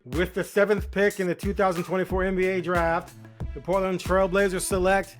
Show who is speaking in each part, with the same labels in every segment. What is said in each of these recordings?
Speaker 1: With the 7th pick in the 2024 NBA draft, the Portland Trail Blazers select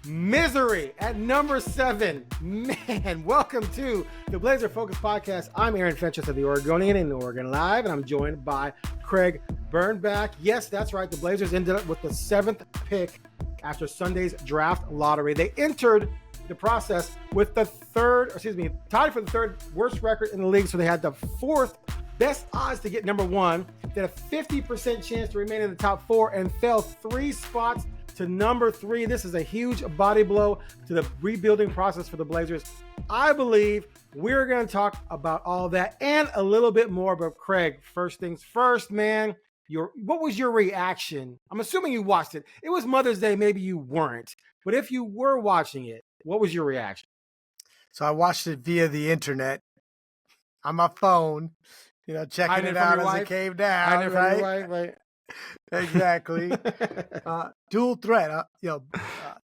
Speaker 1: Misery at number 7. Man, welcome to the Blazer Focus Podcast. I'm Aaron Fentress of the Oregonian and OregonLive, and I'm joined by Craig Birnbach. Yes, that's right. The Blazers ended up with the 7th pick after Sunday's draft lottery. They entered the process with tied for the 3rd worst record in the league, so they had the 4th best odds to get number 1. They had a 50% chance to remain in the top 4 and fell 3 spots to number 3. This is a huge body blow to the rebuilding process for the Blazers. I believe we're going to talk about all that and a little bit more. But Craig, first things first, man, what was your reaction? I'm assuming you watched it. It was Mother's Day. Maybe you weren't. But if you were watching it, what was your reaction?
Speaker 2: So I watched it via the internet on my phone, checking it out as it came down. Right? Exactly. Dual threat.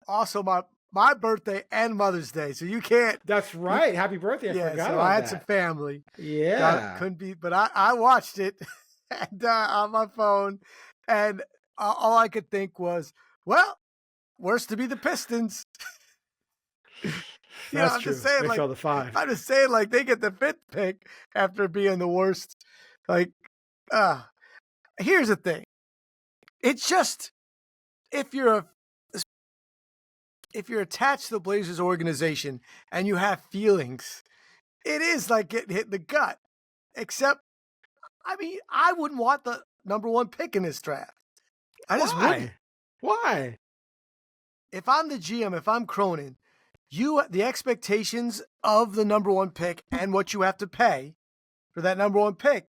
Speaker 2: Also my birthday and Mother's Day, so you can't.
Speaker 1: That's right. Happy birthday! I forgot about
Speaker 2: I had
Speaker 1: that.
Speaker 2: some family.
Speaker 1: Yeah,
Speaker 2: couldn't be, but I watched it and on my phone, and all I could think was, well, worse to be the Pistons.
Speaker 1: That's true.
Speaker 2: Just saying,
Speaker 1: they
Speaker 2: like,
Speaker 1: fell to 5.
Speaker 2: I'm just saying, like, they get the 5th pick after being the worst. Like, here's the thing. It's just, if you're attached to the Blazers organization and you have feelings, it is like getting hit in the gut. Except, I mean, I wouldn't want the number 1 pick in this draft. I just wouldn't.
Speaker 1: Why?
Speaker 2: If I'm the GM, if I'm Cronin, the expectations of the number 1 pick and what you have to pay for that number 1 pick,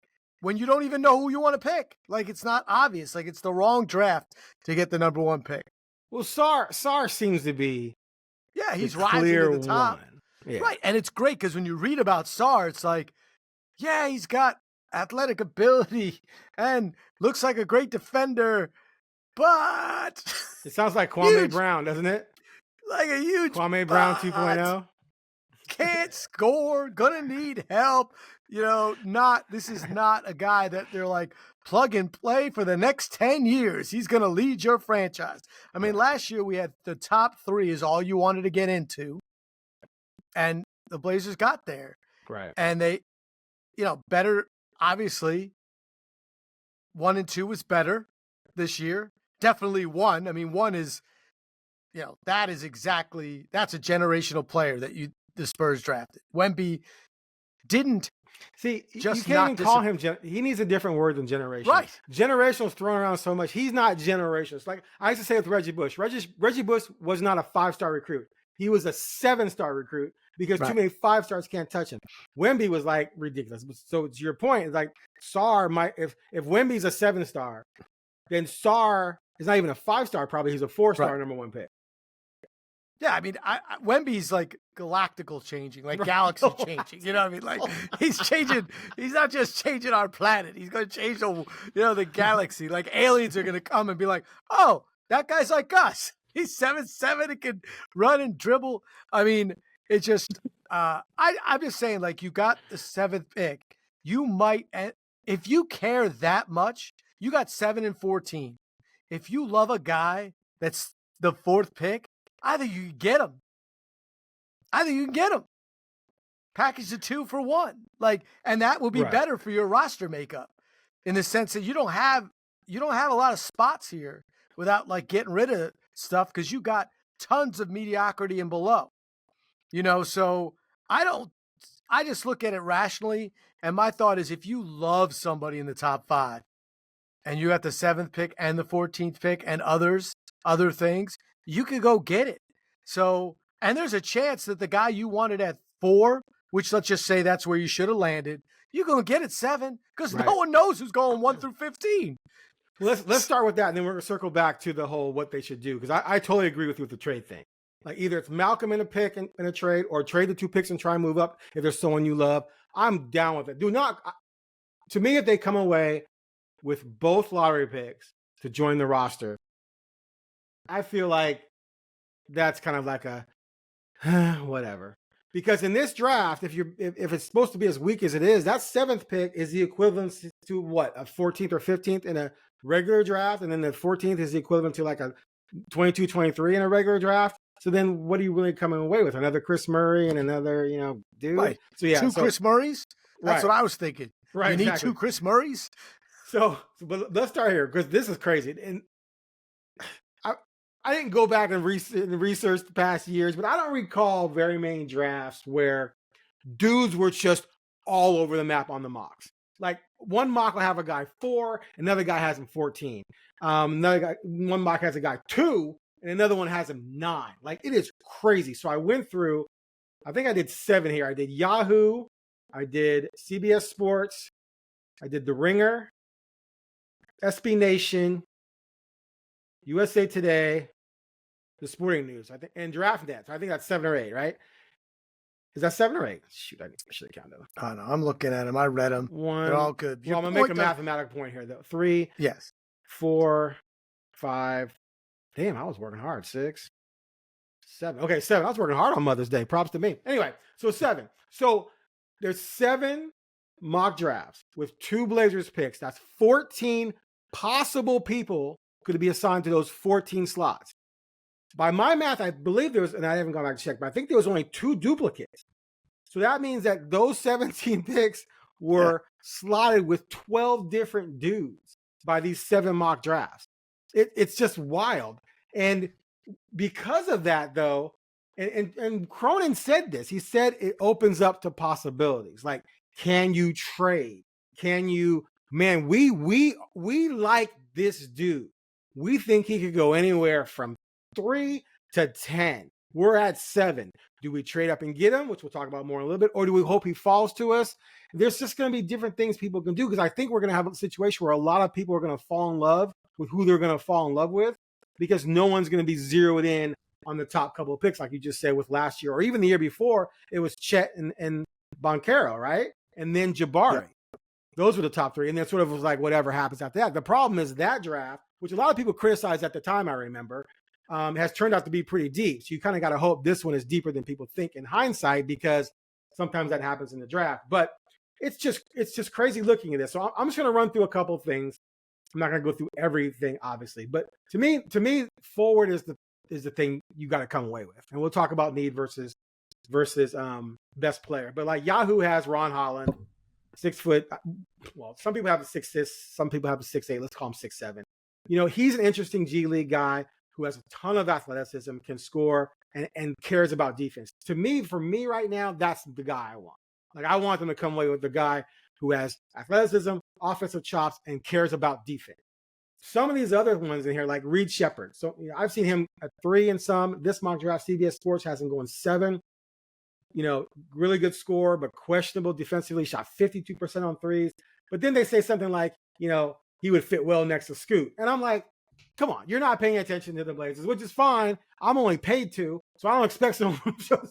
Speaker 2: when you don't even know who you want to pick. Like, it's not obvious. Like, it's the wrong draft to get the number 1 pick.
Speaker 1: Well, Sar seems to be
Speaker 2: he's rising to the top.
Speaker 1: Yeah.
Speaker 2: Right, and it's great because when you read about Sar, it's like, yeah, he's got athletic ability and looks like a great defender, but...
Speaker 1: It sounds like Kwame Brown, doesn't it?
Speaker 2: Like a huge
Speaker 1: Kwame Brown 2.0.
Speaker 2: Can't score, gonna need help. This is not a guy that they're like, plug and play for the next 10 years. He's gonna lead your franchise. I mean, last year we had the top 3 is all you wanted to get into. And the Blazers got there.
Speaker 1: Right.
Speaker 2: And they, better, obviously, 1 and 2 was better this year. Definitely 1. I mean, 1 is, that's a generational player that the Spurs drafted. Wemby didn't.
Speaker 1: See,
Speaker 2: just
Speaker 1: you can't even call him. He needs a different word than generational.
Speaker 2: Right.
Speaker 1: Generational is thrown around so much. He's not generational. It's like I used to say with Reggie Bush. Reggie Bush was not a 5-star recruit. He was a 7-star recruit because too many 5-stars can't touch him. Wemby was like ridiculous. So to your point, it's like Sar might if Wemby's a 7-star, then Sar is not even a 5-star. Probably he's a 4-star number 1 pick.
Speaker 2: Yeah, I mean, Wemby's like galactical changing, like galaxy changing. You know what I mean? Like he's changing. He's not just changing our planet. He's going to change the galaxy. Like aliens are going to come and be like, oh, that guy's like us. He's 7'7" and can run and dribble. I mean, it's just. I'm just saying, like, you got the 7th pick. You might, if you care that much, you got 7 and 14. If you love a guy that's the 4th pick. Either you can get him. Package the 2 for 1. Like, and that will be better for your roster makeup in the sense that you don't have a lot of spots here without like getting rid of stuff because you got tons of mediocrity and below. So I just look at it rationally, and my thought is if you love somebody in the top 5 and you got the 7th pick and the 14th pick and other things, you could go get it. So, and there's a chance that the guy you wanted at 4, which let's just say that's where you should have landed, you're going to get it 7 because no one knows who's going 1 through 15.
Speaker 1: Let's start with that, and then we're going to circle back to the whole what they should do because I totally agree with you with the trade thing. Like either it's Malcolm in a pick in a trade or trade the 2 picks and try and move up if there's someone you love. I'm down with it. To me, if they come away with both lottery picks to join the roster, I feel like that's kind of like a whatever. Because in this draft, if it's supposed to be as weak as it is, that 7th pick is the equivalent to what, a 14th or 15th in a regular draft, and then the 14th is the equivalent to like a 22, 23 in a regular draft. So then what are you really coming away with? Another Chris Murray and another, dude?
Speaker 2: Right.
Speaker 1: So yeah.
Speaker 2: Two Chris Murrays? That's
Speaker 1: right.
Speaker 2: what I was thinking.
Speaker 1: Right.
Speaker 2: You need
Speaker 1: exactly.
Speaker 2: 2 Chris Murrays?
Speaker 1: But let's start here because this is crazy. And I didn't go back and research the past years, but I don't recall very many drafts where dudes were just all over the map on the mocks. Like one mock will have a guy 4, another guy has him 14. One mock has a guy 2, and another one has him 9. Like it is crazy. So I went through, I think I did 7 here. I did Yahoo, I did CBS Sports, I did The Ringer, SB Nation, USA Today, The Sporting News, I think, and DraftNet. So I think that's 7 or 8, right? Is that 7 or 8? Shoot, I should have counted them.
Speaker 2: I know. I'm looking at them. I read them.
Speaker 1: 1.
Speaker 2: They're all good.
Speaker 1: Well, I'm gonna make a mathematical point here, though. 3.
Speaker 2: Yes.
Speaker 1: 4, 5. Damn, I was working hard. 6, 7. Okay, 7. I was working hard on Mother's Day. Props to me. Anyway, so 7. So there's 7 mock drafts with 2 Blazers picks. That's 14 possible people could be assigned to those 14 slots. By my math, I believe there was, and I haven't gone back to check, but I think there was only 2 duplicates. So that means that those 17 picks were slotted with 12 different dudes by these 7 mock drafts. It's just wild. And because of that, though, and Cronin said this, he said it opens up to possibilities. Like, can you trade? Can you, man, we like this dude. We think he could go anywhere from 3 to 10. We're at 7. Do we trade up and get him, which we'll talk about more in a little bit, or do we hope he falls to us? There's just going to be different things people can do, because I think we're going to have a situation where a lot of people are going to fall in love with who they're going to fall in love with, because no one's going to be zeroed in on the top couple of picks, like you just said with last year, or even the year before. It was Chet and Boncaro, right? And then Jabari. Yeah. Those were the top 3. And then sort of was like, whatever happens after that. The problem is that draft, which a lot of people criticized at the time, I remember, has turned out to be pretty deep. So you kind of got to hope this one is deeper than people think in hindsight, because sometimes that happens in the draft. But it's just crazy looking at this. So I'm just going to run through a couple of things. I'm not going to go through everything, obviously. But to me, forward is the thing you got to come away with. And we'll talk about need versus best player. But like Yahoo has Ron Holland, 6 foot. Well, some people have a 6'6", some people have a 6'8". Let's call him 6'7". He's an interesting G League guy who has a ton of athleticism, can score, and cares about defense. For me right now, that's the guy I want. Like, I want them to come away with the guy who has athleticism, offensive chops, and cares about defense. Some of these other ones in here, like Reed Shepherd. So I've seen him at 3 in some. This mock draft, CBS Sports has him going 7. Really good score, but questionable defensively. Shot 52% on threes. But then they say something like, he would fit well next to Scoot. And I'm like, come on, you're not paying attention to the Blazers, which is fine. I'm only paid to, so I don't expect someone so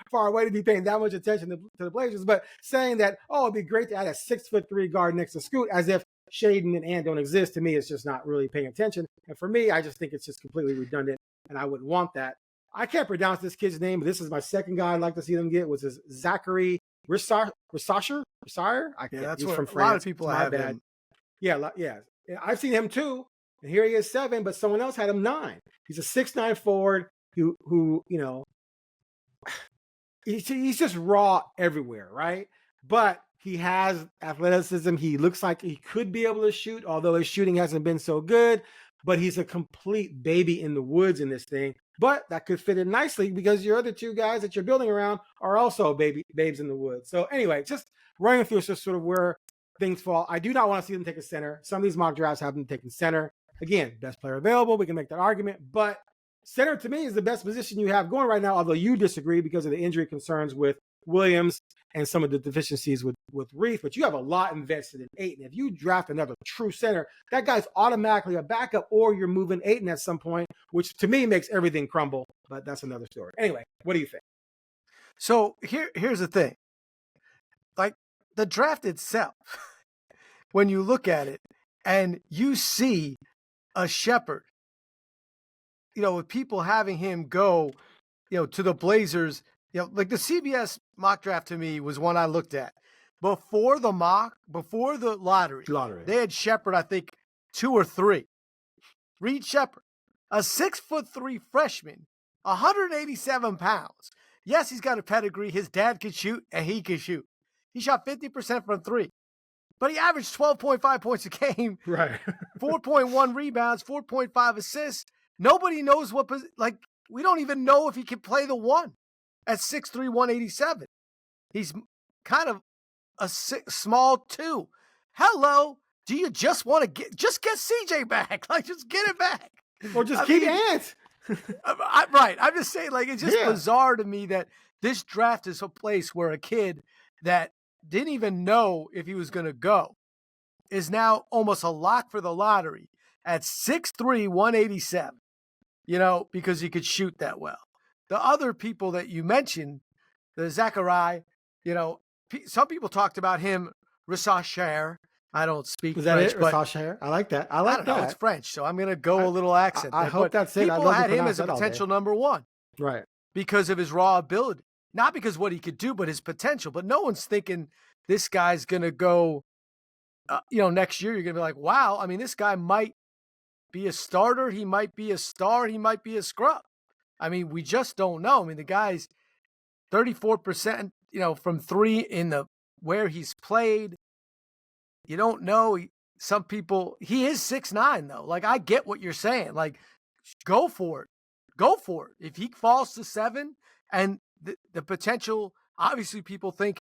Speaker 1: far away to be paying that much attention to the Blazers. But saying that, it'd be great to add a 6'3" guard next to Scoot, as if Shaden and Ant don't exist, to me, it's just not really paying attention. And for me, I just think it's just completely redundant, and I wouldn't want that. I can't pronounce this kid's name, but this is my second guy I'd like to see them get, was Zachary Rissasher? I can't.
Speaker 2: That's
Speaker 1: He's
Speaker 2: what
Speaker 1: from
Speaker 2: a
Speaker 1: France.
Speaker 2: lot of people have him.
Speaker 1: Yeah. I've seen him too. And here he is 7, but someone else had him 9. He's a 6'9" forward who he's just raw everywhere, right? But he has athleticism. He looks like he could be able to shoot, although his shooting hasn't been so good. But he's a complete baby in the woods in this thing. But that could fit in nicely, because your other 2 guys that you're building around are also babes in the woods. So anyway, just running through just sort of where things fall. I do not want to see them take a center. Some of these mock drafts have them taking center. Again, best player available. We can make that argument. But center, to me, is the best position you have going right now, although you disagree because of the injury concerns with Williams and some of the deficiencies with Reith. But you have a lot invested in Ayton. If you draft another true center, that guy's automatically a backup, or you're moving Ayton at some point, which to me makes everything crumble. But that's another story. Anyway, what do you think?
Speaker 2: So here's the thing. Like, the draft itself, when you look at it and you see a Shepherd, with people having him go, to the Blazers like the CBS mock draft to me was one I looked at. Before the lottery, they had Shepard, I think, 2 or 3. Reed Shepard, a 6'3" freshman, 187 pounds. Yes, he's got a pedigree. His dad could shoot, and he could shoot. He shot 50% from 3, but he averaged 12.5 points a game,
Speaker 1: right?
Speaker 2: 4.1 rebounds, 4.5 assists. Nobody knows we don't even know if he can play the 1 at 6'3", 187. He's kind of a small 2. Hello. Do you just want to get CJ back? Like, just get it back.
Speaker 1: Or just keep Ant.
Speaker 2: Right. I'm just saying, like, it's just bizarre to me that this draft is a place where a kid that didn't even know if he was going to go is now almost a lock for the lottery at 6'3", 187, because he could shoot that well. The other people that you mentioned, the Zachariah, some people talked about him, Rissacher. I don't speak French, but
Speaker 1: I like that. I like that.
Speaker 2: It's French, so I'm going to go a little accent.
Speaker 1: I hope that's it.
Speaker 2: People had him as a potential number 1.
Speaker 1: Right.
Speaker 2: Because of his raw ability. Not because what he could do, but his potential. But no one's thinking this guy's going to go, next year you're going to be like, wow, I mean, this guy might be a starter. He might be a star. He might be a scrub. I mean, we just don't know. I mean, the guy's 34%, from 3 in where he's played. You don't know. Some people, he is 6'9", though. Like, I get what you're saying. Like, go for it. Go for it. If he falls to 7 and the potential, obviously people think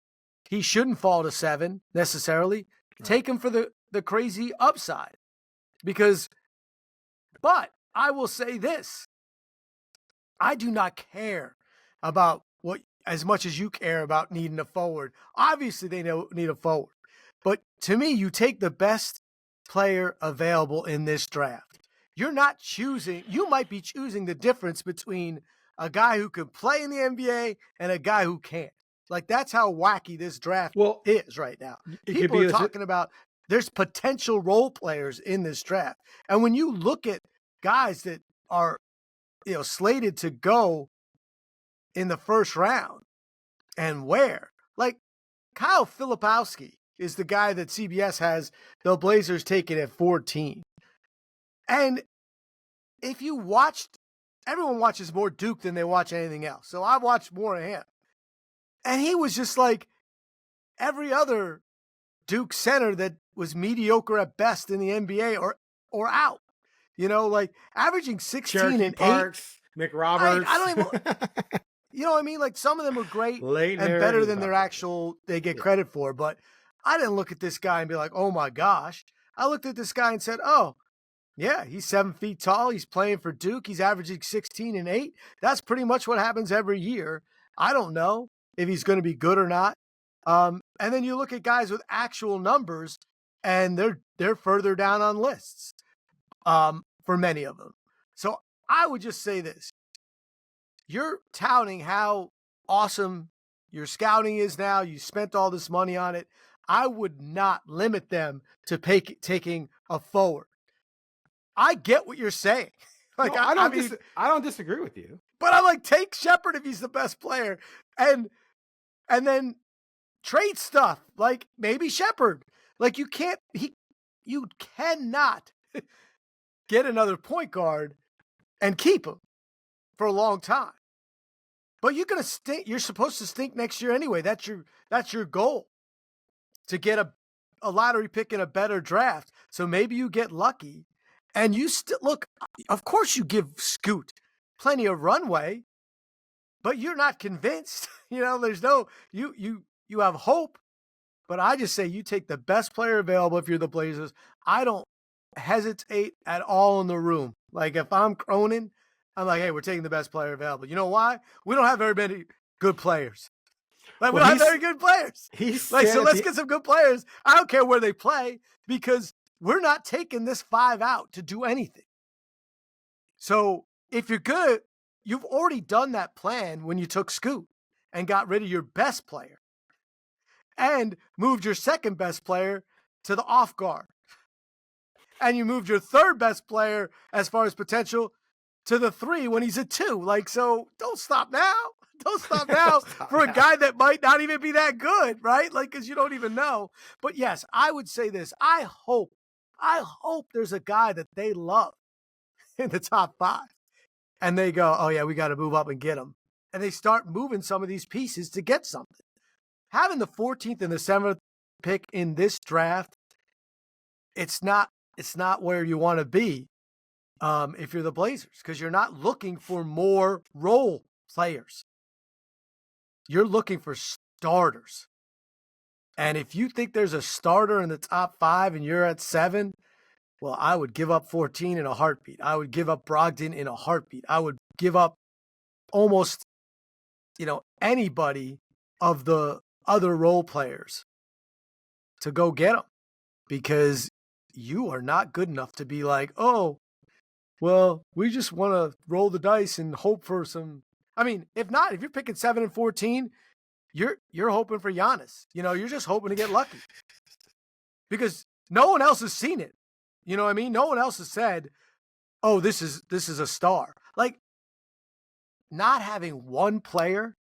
Speaker 2: he shouldn't fall to 7 necessarily. Right. Take him for the crazy upside. But I will say this. I do not care about as much as you care about needing a forward. Obviously, they need a forward. But to me, you take the best player available in this draft. You might be choosing the difference between a guy who could play in the NBA and a guy who can't. Like, that's how wacky this draft is right now. People are talking about there's potential role players in this draft. And when you look at guys that are, slated to go in the first round and where, like Kyle Filipowski is the guy that CBS has the Blazers taken at 14. And if you everyone watches more Duke than they watch anything else. So I watched more of him. And he was just like every other Duke center that was mediocre at best in the NBA or out. Like averaging 16
Speaker 1: Cherokee
Speaker 2: and
Speaker 1: Parks, 8. McRoberts.
Speaker 2: I don't even you know what I mean? Like, some of them are great and better than they get credit for. But I didn't look at this guy and be like, oh my gosh. I looked at this guy and said, oh, yeah, he's 7 feet tall. He's playing for Duke. He's averaging 16 and 8. That's pretty much what happens every year. I don't know if he's going to be good or not. And then you look at guys with actual numbers, and they're further down on lists for many of them. So I would just say this. You're touting how awesome your scouting is now. You spent all this money on it. I would not limit them to taking a forward. I get what you're saying. Like,
Speaker 1: no, I don't disagree with you.
Speaker 2: But I'm like, take Shepard if he's the best player, and then trade stuff like maybe Shepard. Like, you cannot get another point guard and keep him for a long time. But you're gonna stink. You're supposed to stink next year anyway. That's your goal, to get a lottery pick in a better draft. So maybe you get lucky, and you still look. Of course, you give Scoot plenty of runway, but you're not convinced. There's no you have hope, but I just say you take the best player available if you're the Blazers. I don't hesitate at all in the room. Like, if I'm Cronin, I'm like, hey, we're taking the best player available. You know why? We don't have very many good players. Like, we don't have very good players. So let's get some good players. I don't care where they play, because we're not taking this 5 out to do anything. So if you're good, you've already done that plan when you took Scoot and got rid of your best player and moved your second best player to the off guard. And you moved your third best player as far as potential to the 3 when he's a 2. Like, so don't stop now. Don't stop now for a guy that might not even be that good, right? Like, because you don't even know. But yes, I would say this. I hope there's a guy that they love in the top 5. And they go, oh, yeah, we got to move up and get him. And they start moving some of these pieces to get something. Having the 14th and the 7th pick in this draft, it's not where you want to be if you're the Blazers, because you're not looking for more role players. You're looking for starters. And if you think there's a starter in the top 5 and you're at 7, well, I would give up 14 in a heartbeat. I would give up Brogdon in a heartbeat. I would give up almost, anybody of the other role players to go get them, because you are not good enough to be like, oh, well, we just want to roll the dice and hope for some. I mean, if you're picking 7 and 14, you're hoping for Giannis. You're just hoping to get lucky, because no one else has seen it. You know what I mean? No one else has said, oh, this is a star. Like, not having one player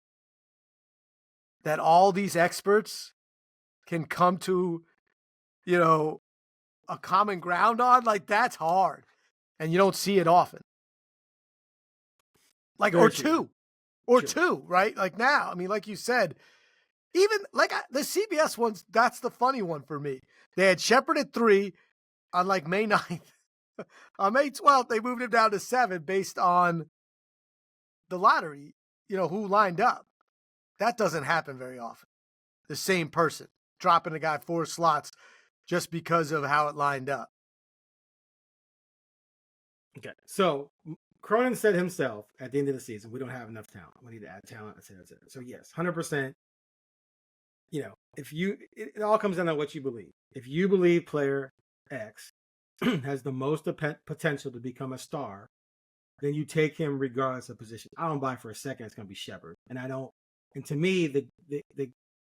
Speaker 2: that all these experts can come to, a common ground on, like, that's hard. And you don't see it often. Like,
Speaker 1: Very
Speaker 2: or
Speaker 1: true.
Speaker 2: two, right? Like now, I mean, like you said, even like the CBS ones, that's the funny one for me. They had Shepherd at 3 on like May 9th. On May 12th, they moved him down to 7 based on the lottery, who lined up. That doesn't happen very often. The same person dropping a guy 4 slots just because of how it lined up.
Speaker 1: Okay, so Cronin said himself at the end of the season, we don't have enough talent. We need to add talent, et cetera, et cetera. So yes, 100%. It all comes down to what you believe. If you believe player X has the most potential to become a star, then you take him regardless of position. I don't buy for a second it's going to be Shepherd, and I don't. And to me, the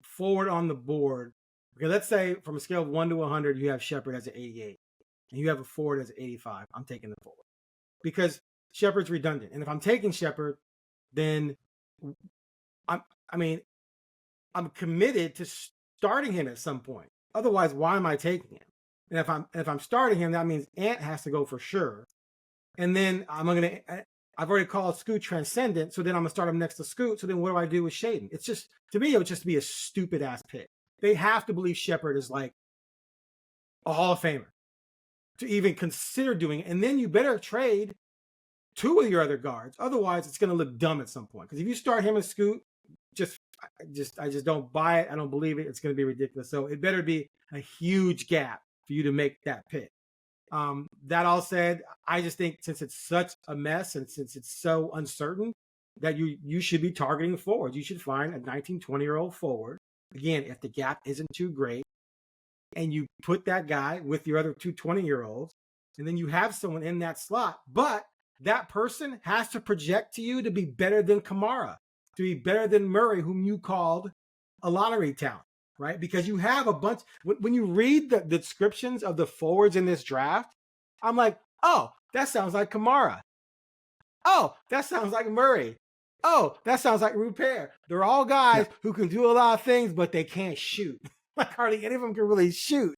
Speaker 1: forward on the board. Okay, let's say from a scale of 1 to 100, you have Shepherd as an 88, and you have a forward as an 85. I'm taking the forward because Shepherd's redundant, and if I'm taking Shepherd, then I'm committed to starting him at some point. Otherwise, why am I taking him? And if I'm starting him, that means Ant has to go for sure. And then I've already called Scoot transcendent, so then I'm gonna start him next to Scoot. So then what do I do with Shaden? It's just, to me, it would just be a stupid ass pick. They have to believe Shepherd is like a Hall of Famer to even consider doing it. And then you better trade 2 of your other guards. Otherwise, it's gonna look dumb at some point. Because if you start him and Scoot, I just don't buy it. I don't believe it. It's going to be ridiculous. So it better be a huge gap for you to make that pick. That all said, I just think since it's such a mess and since it's so uncertain, that you should be targeting forwards. You should find a 19, 20-year-old forward. Again, if the gap isn't too great, and you put that guy with your other 2 20-year-olds, and then you have someone in that slot. But that person has to project to you to be better than Kamara, to be better than Murray, whom you called a lottery talent, right? Because you have a bunch. When you read the descriptions of the forwards in this draft, I'm like, oh, that sounds like Kamara. Oh, that sounds like Murray. Oh, that sounds like Rupert. They're all guys who can do a lot of things, but they can't shoot. Like hardly any of them can really shoot,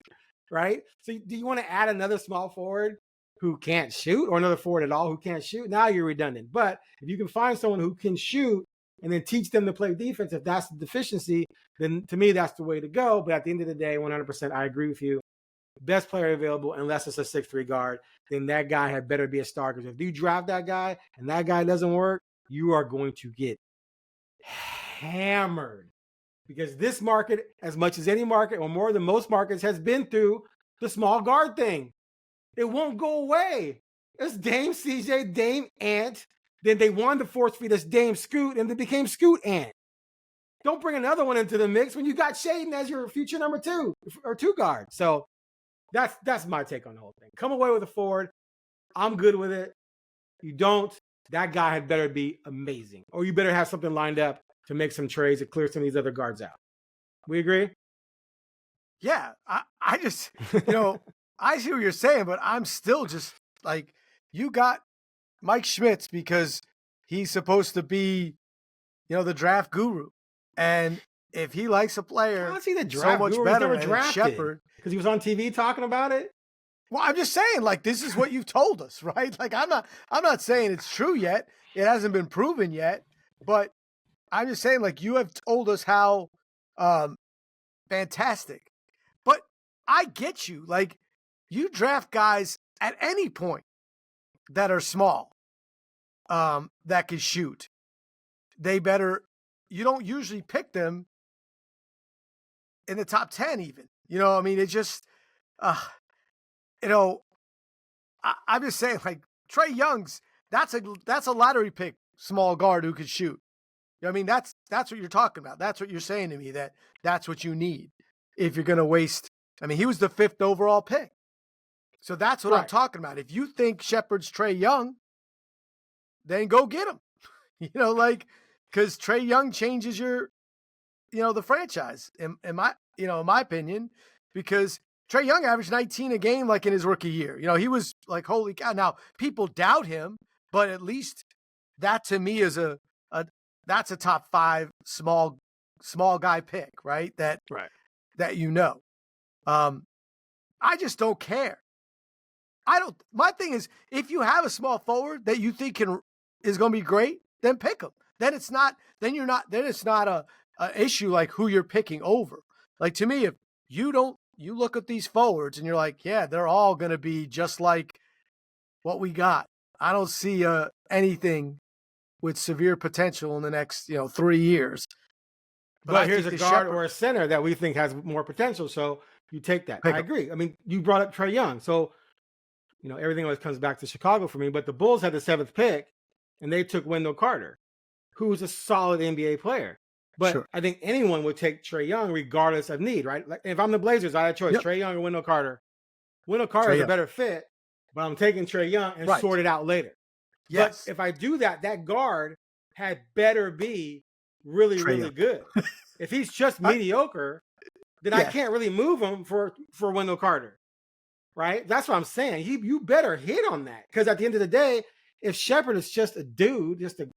Speaker 1: right? So do you want to add another small forward who can't shoot, or another forward at all who can't shoot? Now you're redundant. But if you can find someone who can shoot and then teach them to play defense, if that's the deficiency, then to me, that's the way to go. But at the end of the day, 100%, I agree with you. Best player available, unless it's a 6'3" guard, then that guy had better be a star. Because if you draft that guy and that guy doesn't work, you are going to get hammered. Because this market, as much as any market, or more than most markets, has been through the small guard thing. It won't go away. It's Dame CJ, Dame Ant. Then they wanted to force feed us Dame Scoot, and they became Scoot Ant. Don't bring another one into the mix when you got Shaden as your future number 2 or 2 guard. So that's my take on the whole thing. Come away with a forward. I'm good with it. You don't, that guy had better be amazing. Or you better have something lined up to make some trades to clear some of these other guards out. We agree?
Speaker 2: Yeah. I just, I see what you're saying, but I'm still just like, you got Mike Schmitz because he's supposed to be, the draft guru. And if he likes a player
Speaker 1: Chauncey, the
Speaker 2: so
Speaker 1: draft
Speaker 2: much
Speaker 1: guru,
Speaker 2: better
Speaker 1: never
Speaker 2: than
Speaker 1: drafted
Speaker 2: Shepard.
Speaker 1: because he was on TV talking about it.
Speaker 2: Well, I'm just saying, like, this is what you've told us, right? Like, I'm not saying it's true yet. It hasn't been proven yet, but I'm just saying, like, you have told us how fantastic. But I get you. Like, you draft guys at any point that are small, that can shoot. You don't usually pick them in the top 10 even. I mean, it's just, I'm just saying, like, Trae Young's, that's a lottery pick, small guard who could shoot. I mean, that's what you're talking about. That's what you're saying to me, that's what you need if you're going to waste. I mean, he was the 5th overall pick. So that's what I'm talking about. If you think Shepard's Trae Young, then go get him. Because Trae Young changes the franchise in my opinion, because Trae Young averaged 19 a game like in his rookie year. He was like, holy cow. Now people doubt him, but at least that to me is that's a top 5 small guy pick, right? That I just don't care. My thing is, if you have a small forward that you think is going to be great, then pick him. Then it's not a issue like who you're picking over. Like, to me, if you look at these forwards and you're like, yeah, they're all going to be just like what we got. I don't see anything with severe potential in the next 3 years.
Speaker 1: But here's a guard or a center that we think has more potential, so you take that. I agree. I mean, you brought up Trae Young, so everything always comes back to Chicago for me. But the Bulls had the 7th pick, and they took Wendell Carter, who's a solid NBA player. But I think anyone would take Trae Young regardless of need, right? Like, if I'm the Blazers, I had a choice: Trae Young or Wendell Carter. Wendell Carter is a better fit, but I'm taking Trae Young and sort it out later. Yes. But if I do that, that guard had better be really, really good. If he's just mediocre, then I can't really move him for Wendell Carter, right? That's what I'm saying. You better hit on that, because at the end of the day, if Shepard is just a dude, just a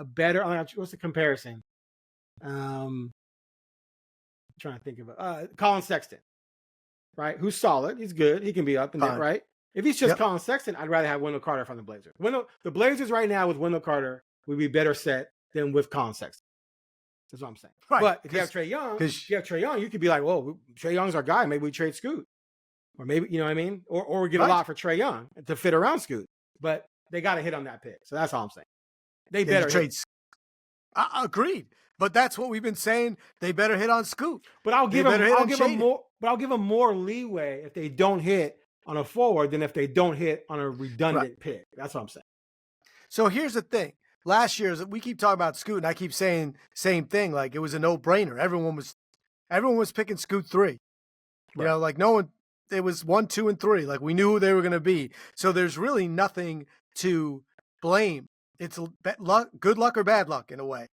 Speaker 1: better. What's the comparison? I'm trying to think of Colin Sexton, right? Who's solid. He's good. He can be up in that, right? If he's just Colin Sexton, I'd rather have Wendell Carter from the Blazers. The Blazers right now with Wendell Carter would be better set than with Colin Sexton. That's what I'm saying. Right. But if you have Trae Young, you could be like, "Whoa, Trae Young's our guy. Maybe we trade Scoot, or maybe what I mean, or we get a lot for Trae Young to fit around Scoot." But they got to hit on that pick. So that's all I'm saying. They better trade.
Speaker 2: Agreed. But that's what we've been saying. They better hit on Scoot.
Speaker 1: But I'll give them more leeway if they don't hit on a forward than if they don't hit on a redundant pick. That's what I'm saying.
Speaker 2: So here's the thing. Last year, we keep talking about Scoot, and I keep saying same thing. Like, it was a no-brainer. Everyone was picking Scoot 3. Like, no one. It was 1, 2, and 3. Like, we knew who they were going to be. So there's really nothing to blame. It's good luck or bad luck in a way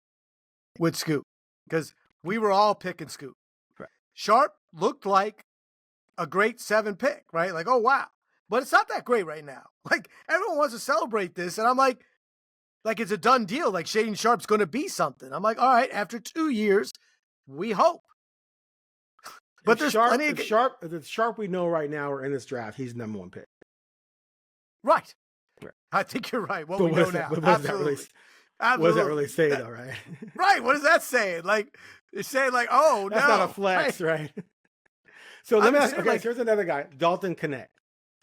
Speaker 2: with Scoot, because we were all picking Scoot. Right. Sharp looked like a great 7 pick, right? Like, oh wow, but it's not that great right now. Like, everyone wants to celebrate this, and I'm like it's a done deal. Like, Shaedon Sharp's going to be something. I'm like, all right, after 2 years, we hope. But there's plenty of
Speaker 1: the Sharp we know right now are in this draft. He's number 1 pick.
Speaker 2: Right. I think you're right. What we know now. Absolutely.
Speaker 1: What does that really say, though, right?
Speaker 2: Right. What is that saying? Like, it's saying like, oh,
Speaker 1: that's not a flex, right? So let me ask. Okay, here's another guy, Dalton Connect.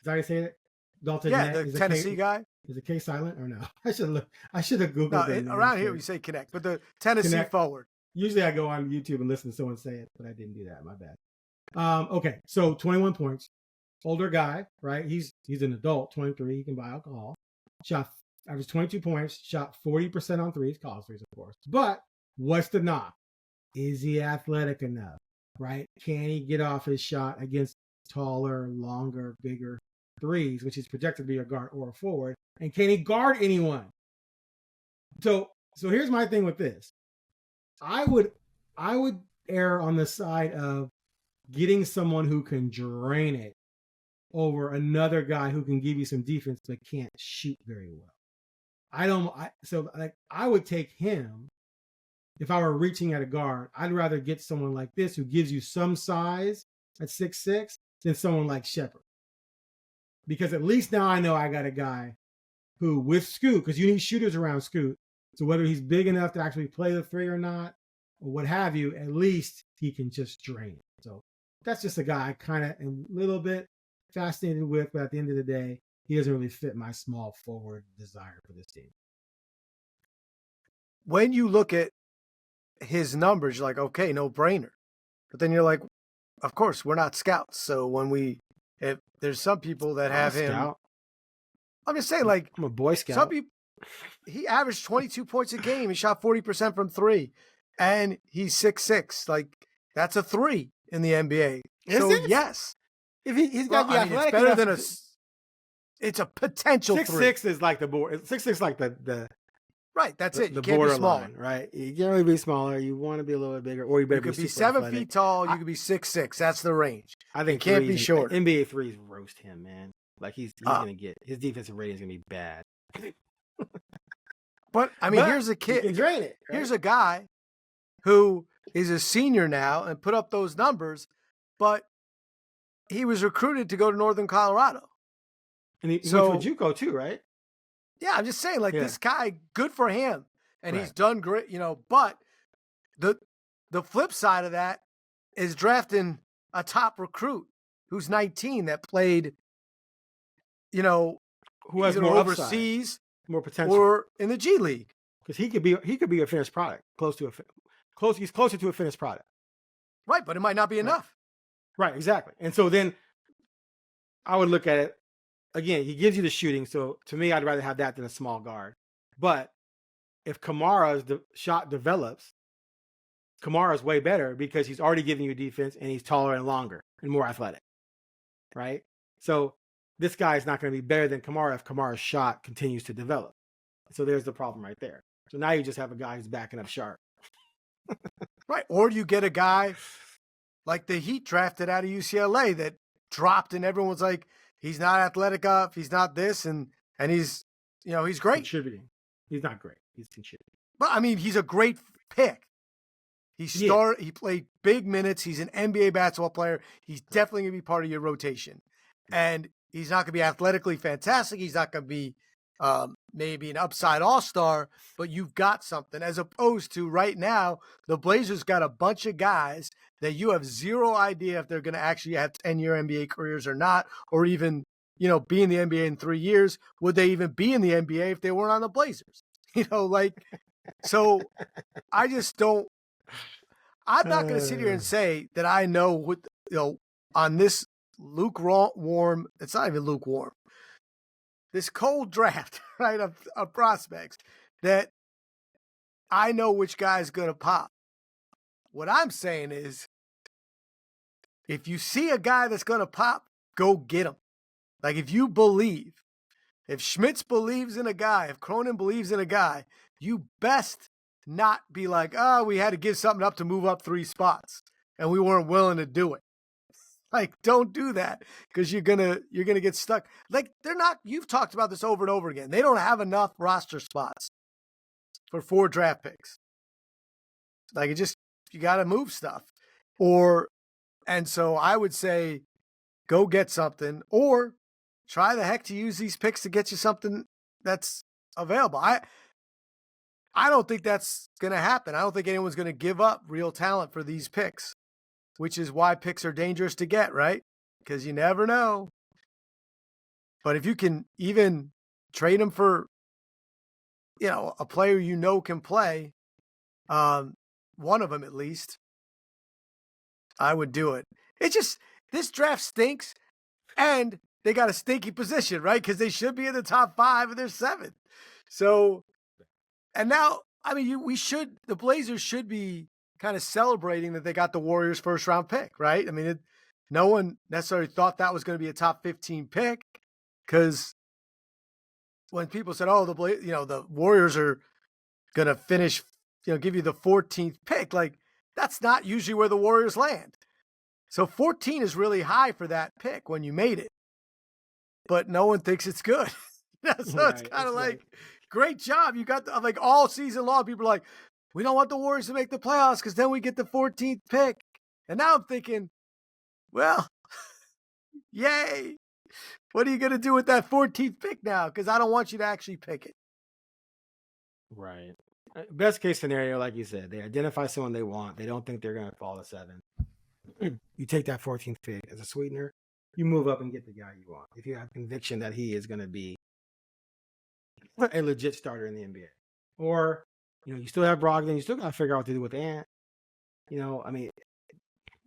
Speaker 1: Is that how you say it? Dalton.
Speaker 2: Yeah, the Tennessee guy.
Speaker 1: Is it K silent or no? I should have Googled it.
Speaker 2: Around here we say Connect, but the Tennessee forward.
Speaker 1: Usually I go on YouTube and listen to someone say it, but I didn't do that. My bad. Okay, so 21 points. Older guy, right? He's an adult, 23. He can buy alcohol. Averaged 22 points. Shot 40% on threes, college threes, of course. But what's the knock? Is he athletic enough? Right? Can he get off his shot against taller, longer, bigger threes, which is projected to be a guard or a forward? And can he guard anyone? So here's my thing with this. I would err on the side of getting someone who can drain it over another guy who can give you some defense but can't shoot very well. I would take him if I were reaching at a guard. I'd rather get someone like this who gives you some size at 6'6" than someone like Shepherd. Because at least now I know I got a guy who, with Scoot, because you need shooters around Scoot. So whether he's big enough to actually play the three or not, or what have you, at least he can just drain it. So that's just a guy I kind of am a little bit fascinated with, but at the end of the day, he doesn't really fit my small forward desire for this team.
Speaker 2: When you look at his numbers, you're like, okay, no brainer. But then you're like, of course, we're not scouts. So if there's some people that have him,
Speaker 1: scout.
Speaker 2: I'm just saying, like,
Speaker 1: I'm a Boy Scout.
Speaker 2: Some people, he averaged 22 points a game. He shot 40% from three, and he's 6'6". Like, that's a 3 in the NBA.
Speaker 1: Is it?
Speaker 2: Yes,
Speaker 1: if he's got to be athletic,
Speaker 2: it's better than it's a potential
Speaker 1: 6'6" is like the board. 6'6" like the
Speaker 2: right. That's it. You
Speaker 1: the
Speaker 2: can't be smaller,
Speaker 1: right? You can't really be smaller. You want to be a little bit bigger, or you better
Speaker 2: could be
Speaker 1: super
Speaker 2: 7
Speaker 1: athletic.
Speaker 2: feet tall. You could be 6'6". That's the range.
Speaker 1: I think
Speaker 2: you can't be short.
Speaker 1: NBA threes roast him, man. Like he's gonna get his defensive rating is gonna be bad.
Speaker 2: But I mean, here's a kid.
Speaker 1: You can drain it. Right?
Speaker 2: Here's a guy who is a senior now and put up those numbers, but he was recruited to go to Northern Colorado.
Speaker 1: And he went to JUCO too, right?
Speaker 2: Yeah, I'm just saying, like, this guy, good for him. And he's done great, but the flip side of that is drafting a top recruit who's 19 that played,
Speaker 1: who has more
Speaker 2: overseas,
Speaker 1: upside, more potential,
Speaker 2: or in the G League.
Speaker 1: Because he could be a finished product, he's closer to a finished product.
Speaker 2: Right, but it might not be enough.
Speaker 1: Right, exactly. And so then I would look at it, again, he gives you the shooting. So to me, I'd rather have that than a small guard. But if Kamara's shot develops, Kamara's way better because he's already giving you defense and he's taller and longer and more athletic, right? So this guy is not going to be better than Kamara if Kamara's shot continues to develop. So there's the problem right there. So now you just have a guy who's backing up Sharp.
Speaker 2: Right, or you get a guy like the Heat drafted out of UCLA that dropped and everyone's like, he's not athletic enough, he's not this, and he's, he's great.
Speaker 1: Contributing. He's not great. He's contributing.
Speaker 2: But I mean, he's a great pick. He played big minutes. He's an NBA basketball player. He's definitely going to be part of your rotation. And he's not going to be athletically fantastic. He's not going to be maybe an upside all-star, but you've got something, as opposed to right now, the Blazers got a bunch of guys that you have zero idea if they're going to actually have 10-year NBA careers or not, or even, be in the NBA in 3 years. Would they even be in the NBA if they weren't on the Blazers? So I just don't, I'm not going to sit here and say that I know what, on this lukewarm, it's not even lukewarm, this cold draft, right, of prospects, that I know which guy's going to pop. What I'm saying is, if you see a guy that's going to pop, go get him. Like, if you believe, if Schmitz believes in a guy, if Cronin believes in a guy, you best not be like, oh, we had to give something up to move up 3 spots and we weren't willing to do it. Like, don't do that, because you're gonna get stuck. Like, you've talked about this over and over again. They don't have enough roster spots for 4 draft picks. Like, you got to move stuff. And so I would say, go get something, or try the heck to use these picks to get you something that's available. I don't think that's going to happen. I don't think anyone's going to give up real talent for these picks, which is why picks are dangerous to get, right? Because you never know. But if you can even trade them for, a player can play, one of them at least, I would do it. This draft stinks, and they got a stinky position, right? Because they should be in the top 5 and they're 7th. So, and now, I mean, the Blazers should be kind of celebrating that they got the Warriors' first round pick, right? I mean, no one necessarily thought that was going to be a top 15 pick, because when people said, "Oh, the Warriors are going to finish, give you the 14th pick," like, that's not usually where the Warriors land. So 14 is really high for that pick when you made it, but no one thinks it's good. So it's kind of like, great job. You got like all season long. People are like, we don't want the Warriors to make the playoffs because then we get the 14th pick. And now I'm thinking, well, yay. What are you going to do with that 14th pick now? Because I don't want you to actually pick it.
Speaker 1: Right. Best case scenario, like you said, they identify someone they want. They don't think they're going to fall to 7. You take that 14th pick as a sweetener. You move up and get the guy you want. If you have conviction that he is going to be a legit starter in the NBA. Or, you still have Brogdon. You still got to figure out what to do with Ant. I mean,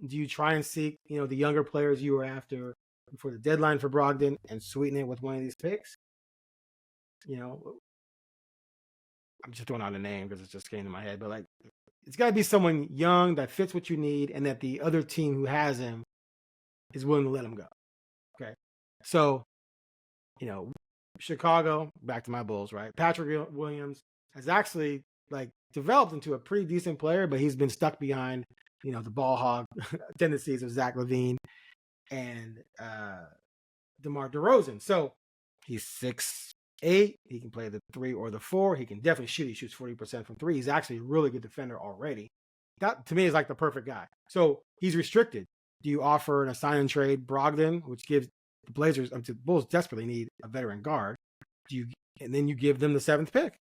Speaker 1: do you try and seek, the younger players you were after before the deadline for Brogdon and sweeten it with one of these picks? I'm just throwing out a name because it just came to my head. But, it's got to be someone young that fits what you need and that the other team who has him is willing to let him go. Okay. So, Chicago, back to my Bulls, right? Patrick Williams has actually developed into a pretty decent player, but he's been stuck behind, the ball hog tendencies of Zach LaVine and DeMar DeRozan. So he's 6'8". He can play the 3 or the 4. He can definitely shoot. He shoots 40% from 3. He's actually a really good defender already. That to me is the perfect guy. So he's restricted. Do you offer an assign and trade Brogdon, which gives the Blazers, the Bulls desperately need a veteran guard? And then you give them the 7th pick,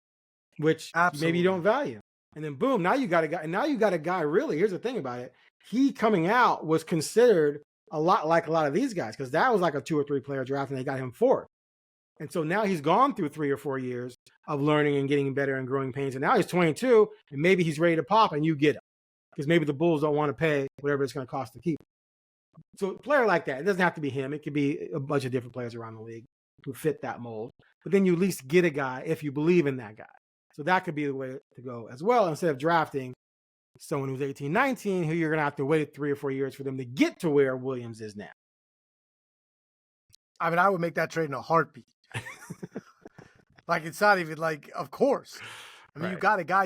Speaker 1: which
Speaker 2: Absolutely.
Speaker 1: Maybe you don't value. And then boom, now you got a guy. And now you got a guy. Really, here's the thing about it: he coming out was considered a lot like a lot of these guys because that was like a 2 or 3 player draft, and they got him 4th. And so now he's gone through 3 or 4 years of learning and getting better and growing pains. And now he's 22, and maybe he's ready to pop, and you get him because maybe the Bulls don't want to pay whatever it's going to cost to keep him. So a player like that, it doesn't have to be him. It could be a bunch of different players around the league who fit that mold. But then you at least get a guy if you believe in that guy. So that could be the way to go as well, instead of drafting someone who's 18, 19, who you're going to have to wait 3 or 4 years for them to get to where Williams is now.
Speaker 2: I mean, I would make that trade in a heartbeat. It's not even of course. I mean, right. You got a guy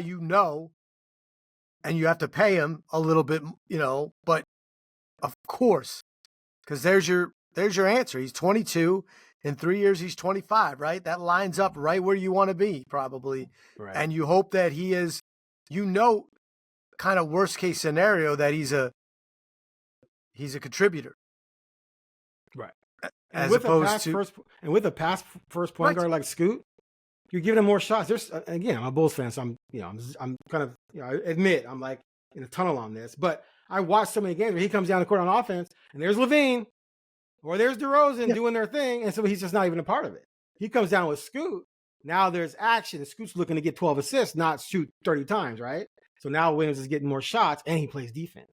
Speaker 2: and you have to pay him a little bit, but of course, because there's your answer. He's 22. In 3 years, he's 25, right? That lines up right where you want to be, probably. Right. And you hope that he is, kind of worst case scenario that he's a contributor.
Speaker 1: Right.
Speaker 2: As opposed to
Speaker 1: with a pass first point guard like Scoot, you're giving him more shots. There's again, I'm a Bulls fan, so I'm kind of I admit I'm in a tunnel on this, but I watched so many games where he comes down the court on offense and there's LaVine or there's DeRozan doing their thing, and so he's just not even a part of it. He comes down with Scoot. Now there's action. Scoot's looking to get 12 assists, not shoot 30 times, right? So now Williams is getting more shots and he plays defense.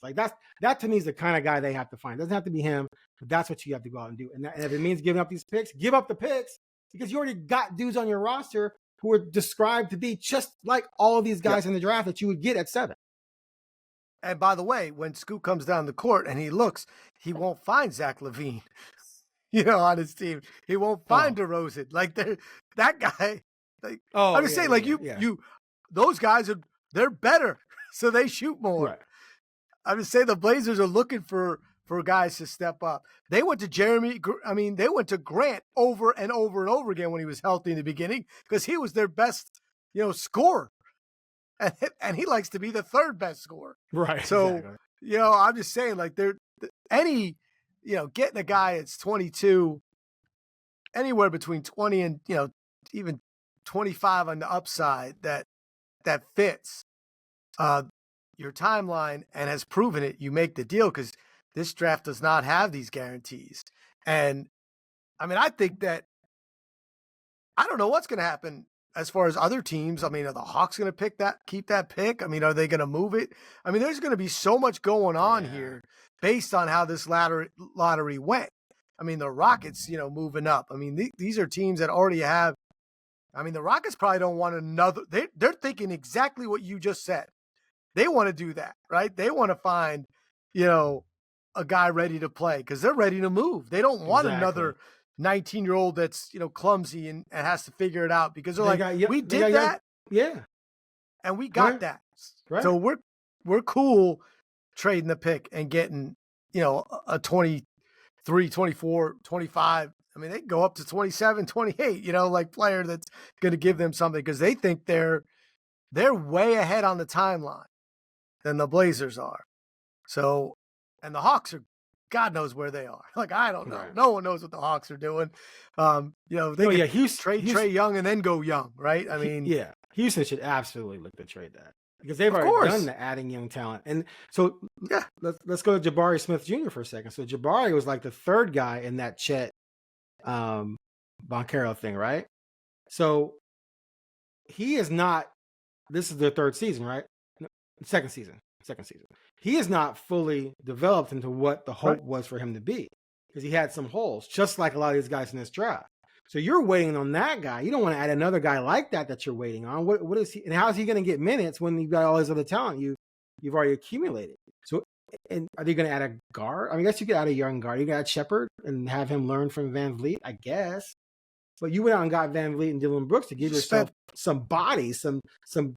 Speaker 1: That to me is the kind of guy they have to find. It doesn't have to be him, but that's what you have to go out and do. And if it means giving up these picks, give up the picks because you already got dudes on your roster who are described to be just like all of these guys in the draft that you would get at 7.
Speaker 2: And by the way, when Scoot comes down the court and he looks, he won't find Zach LaVine, on his team. He won't find DeRozan. That guy. I'm just saying, those guys they're better, so they shoot more. Right. I'm just saying the Blazers are looking for guys to step up. They went to Grant over and over and over again when he was healthy in the beginning because he was their best, scorer. And he likes to be the 3rd best scorer.
Speaker 1: Right.
Speaker 2: So,
Speaker 1: exactly.
Speaker 2: I'm just saying, getting a guy that's 22, anywhere between 20 and, even 25 on the upside that fits your timeline and has proven it, you make the deal because this draft does not have these guarantees. And, I think that I don't know what's going to happen as far as other teams. Are the Hawks going to keep that pick? Are they going to move it? There's going to be so much going on here based on how this lottery went. The Rockets, moving up. These are teams that already have. The Rockets probably don't want another. They're thinking exactly what you just said. They want to do that, right? They want to find, a guy ready to play because they're ready to move. They don't want another 19-year-old that's, clumsy and has to figure it out because they're we did that.
Speaker 1: Yeah.
Speaker 2: And we got that.
Speaker 1: Right.
Speaker 2: So we're cool trading the pick and getting, a 23, 24, 25 I mean, they go up to 27, 28, like player that's going to give them something because they think they're way ahead on the timeline than the Blazers are. So, and the Hawks are, God knows where they are. Like, I don't know.
Speaker 1: Right.
Speaker 2: No one knows what the Hawks are doing. They trade Trae Young and then go young, right? I mean,
Speaker 1: Houston should absolutely look to trade that because they've already done the adding young talent. And so, let's go to Jabari Smith Jr. for a second. So Jabari was like the third guy in that Chet Boncaro thing, right? So he is not. This is their third season, right? No, second season. He is not fully developed into what the hope was for him to be because he had some holes, just like a lot of these guys in this draft. So you're waiting on that guy. You don't want to add another guy like that you're waiting on. What is he, and how is he going to get minutes when you've got all this other talent you've already accumulated? So, and are they going to add a guard? I mean, I guess you could add a young guard. You could add Shepherd and have him learn from Van Vliet, I guess. But you went out and got Van Vliet and Dylan Brooks to give yourself some body, some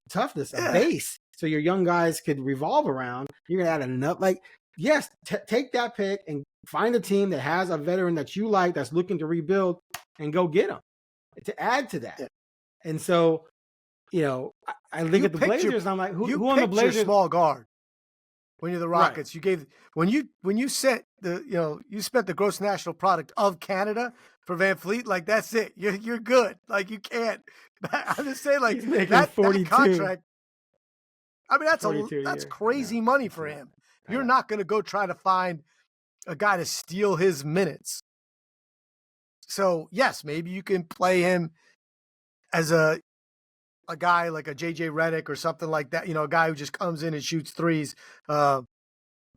Speaker 1: toughness, a base, so your young guys could revolve around. You're going to add enough. Like, yes, take that pick and find a team that has a veteran that you like that's looking to rebuild and go get them to add to that. Yeah. And so, I look at the Blazers and I'm like, who on the Blazers?
Speaker 2: Your small guard. When you're the Rockets, you gave when you sent you spent the gross national product of Canada for Van Fleet, like that's it. You're good. Like you can't. I'm just saying, like that contract. I mean, that's crazy money for him. You're not going to go try to find a guy to steal his minutes. So yes, maybe you can play him as a guy like a JJ Redick or something like that. A guy who just comes in and shoots threes. Guy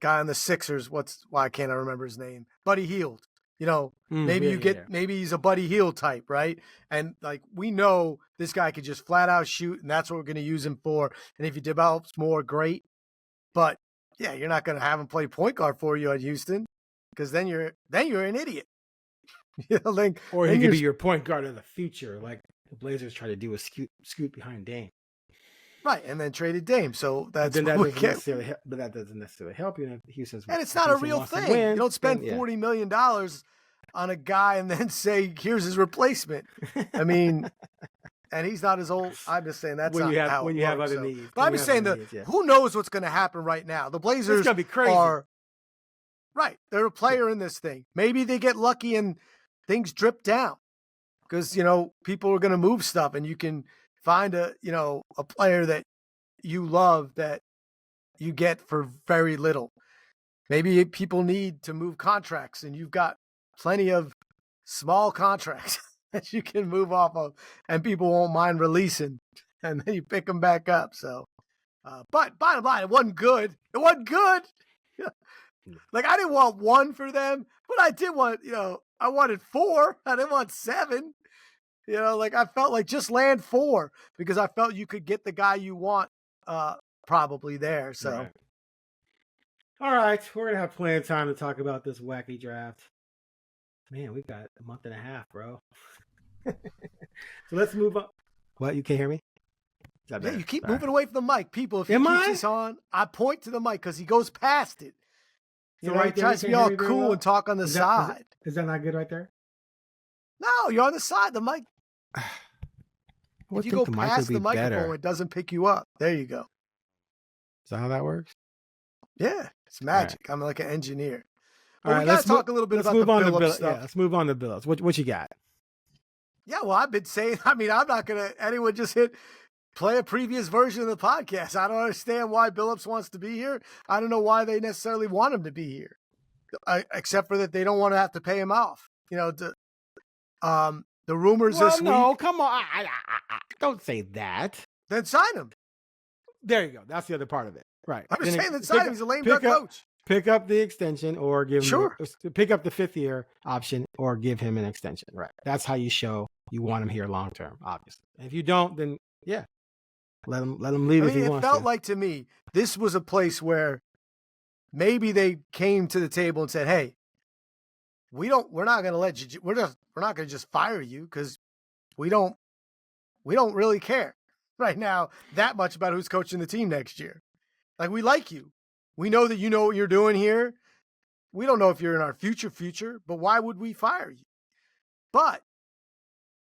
Speaker 2: on the Sixers. Why can't I remember his name? Buddy Hield. Maybe maybe he's a Buddy Hield type, right? And like we know this guy could just flat out shoot, and that's what we're going to use him for. And if he develops more, great. But yeah, you're not going to have him play point guard for you at Houston because then you're an idiot.
Speaker 1: Or he could be your point guard of the future, like the Blazers try to do a scoot behind Dame.
Speaker 2: Right, and then traded Dame. So that's
Speaker 1: but that doesn't necessarily help you in Houston's.
Speaker 2: And it's not a real thing. You don't spend $40 million on a guy and then say, "Here's his replacement." I mean, and he's not as old. I'm just saying that's when you have other needs. But I'm just saying who knows what's going to happen right now? The Blazers
Speaker 1: it's gonna be crazy.
Speaker 2: They're a player in this thing. Maybe they get lucky and things drip down because people are going to move stuff, and you can find a player that you love that you get for very little. Maybe people need to move contracts, and you've got plenty of small contracts that you can move off of, and people won't mind releasing, and then you pick them back up. So, but bottom line, it wasn't good. Like I didn't want one for them, but I did want, I wanted 4. I didn't want 7. Like I felt like just land 4 because I felt you could get the guy you want probably there. So,
Speaker 1: right. All right, we're gonna have plenty of time to talk about this wacky draft. Man, we've got a month and a half, bro. So let's move on. What? You can't hear me?
Speaker 2: Yeah, you keep moving away from the mic, people. If he keeps this on, I point to the mic because he goes past it. So he tries to be all cool and talk on the side.
Speaker 1: Is that not good right there?
Speaker 2: No, you're on the side. The mic. If you go past the microphone, it doesn't pick you up. There you go.
Speaker 1: Is that how that works?
Speaker 2: Yeah, it's magic. Right. I'm like an engineer. All right, let's talk a little bit about the Billups stuff.
Speaker 1: Yeah, let's move on to Billups. What you got?
Speaker 2: Yeah, well, I've been saying, I'm not going to, anyone just play a previous version of the podcast. I don't understand why Billups wants to be here. I don't know why they necessarily want him to be here, except for that they don't want to have to pay him off. The rumors this week.
Speaker 1: No, come on. I don't say that.
Speaker 2: Then sign him.
Speaker 1: There you go. That's the other part of it. Right.
Speaker 2: I'm just saying that sign him. He's a lame duck coach.
Speaker 1: Pick up the extension or give him pick up the 5th year option or give him an extension. Right. That's how you show you want him here long term, obviously. And if you don't, then let him leave if he wants to.
Speaker 2: It felt like to me, this was a place where maybe they came to the table and said, "Hey, we're not going to let you. We're not going to just fire you because we don't really care right now that much about who's coaching the team next year. Like we like you. We know that you know what you're doing here. We don't know if you're in our future, but why would we fire you? But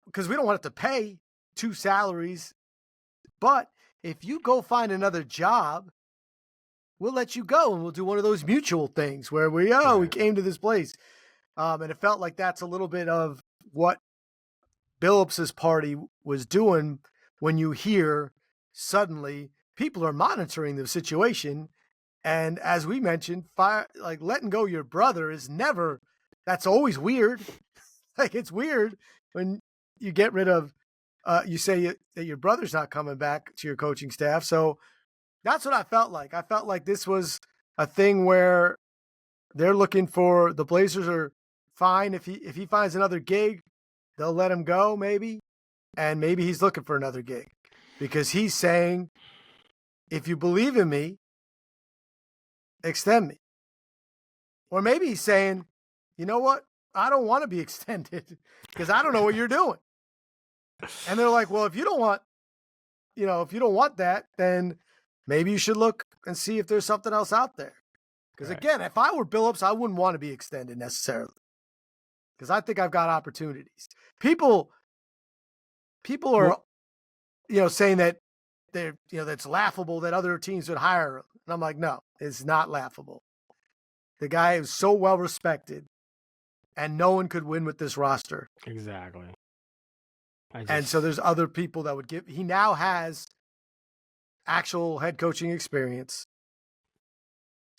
Speaker 2: because we don't want it to pay 2 salaries, but if you go find another job, we'll let you go and we'll do one of those mutual things where we came to this place. And it felt like that's a little bit of what Billups's party was doing when you hear suddenly people are monitoring the situation. And as we mentioned, letting go your brother is never, that's always weird. Like, it's weird when you get rid of, you say that your brother's not coming back to your coaching staff. So that's what I felt like. I felt like this was a thing where they're looking for, the Blazers are fine. If he finds another gig, they'll let him go maybe. And maybe he's looking for another gig because he's saying, if you believe in me, extend me. Or maybe he's saying, you know what? I don't want to be extended because I don't know what you're doing. And they're like, well, if you don't want that, then maybe you should look and see if there's something else out there. Because again, if I were Billups, I wouldn't want to be extended necessarily. Because I think I've got opportunities. People are, saying that they're, that's laughable that other teams would hire him. And I'm like, no, it's not laughable. The guy is so well respected, and no one could win with this roster.
Speaker 1: Exactly.
Speaker 2: And so there's other people that would give. He now has actual head coaching experience.